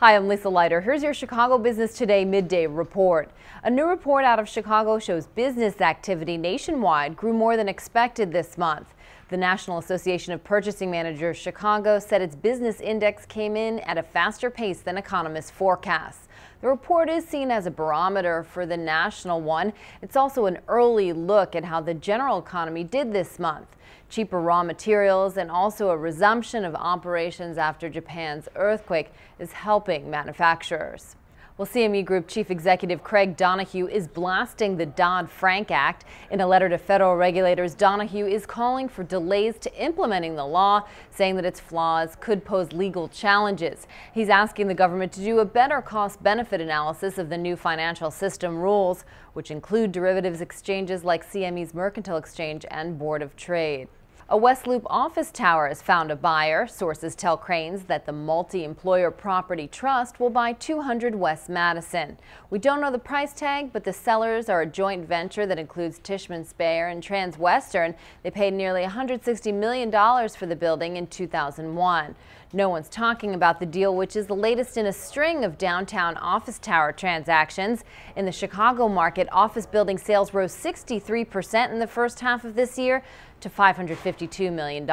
Hi, I'm Lisa Leiter. Here's your Chicago Business Today midday report. A new report out of Chicago shows business activity nationwide grew more than expected this month. The National Association of Purchasing Managers Chicago said its business index came in at a faster pace than economists forecast. The report is seen as a barometer for the national one. It's also an early look at how the general economy did this month. Cheaper raw materials and also a resumption of operations after Japan's earthquake is helping manufacturers. Well, CME Group Chief Executive Craig Donohue is blasting the Dodd-Frank Act. In a letter to federal regulators, Donohue is calling for delays to implementing the law, saying that its flaws could pose legal challenges. He's asking the government to do a better cost-benefit analysis of the new financial system rules, which include derivatives exchanges like CME's Mercantile Exchange and Board of Trade. A West Loop office tower has found a buyer. Sources tell Crain's that the multi-employer property trust will buy 200 West Madison. We don't know the price tag, but the sellers are a joint venture that includes Tishman Speyer and Transwestern. They paid nearly $160 million for the building in 2001. No one's talking about the deal, which is the latest in a string of downtown office tower transactions. In the Chicago market, office building sales rose 63% in the first half of this year to $552 million.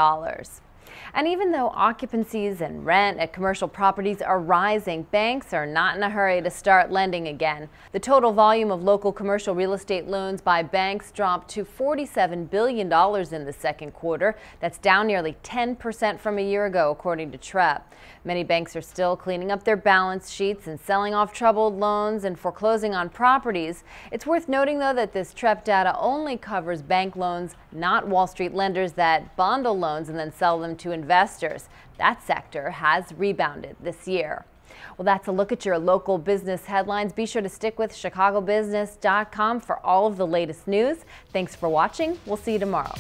And even though occupancies and rent at commercial properties are rising, banks are not in a hurry to start lending again. The total volume of local commercial real estate loans by banks dropped to $47 billion in the second quarter. That's down nearly 10% from a year ago, according to TREP. Many banks are still cleaning up their balance sheets and selling off troubled loans and foreclosing on properties. It's worth noting, though, that this TREP data only covers bank loans, not Wall Street lenders that bundle loans and then sell them to investors. That sector has rebounded this year. Well, that's a look at your local business headlines. Be sure to stick with chicagobusiness.com for all of the latest news. Thanks for watching. We'll see you tomorrow.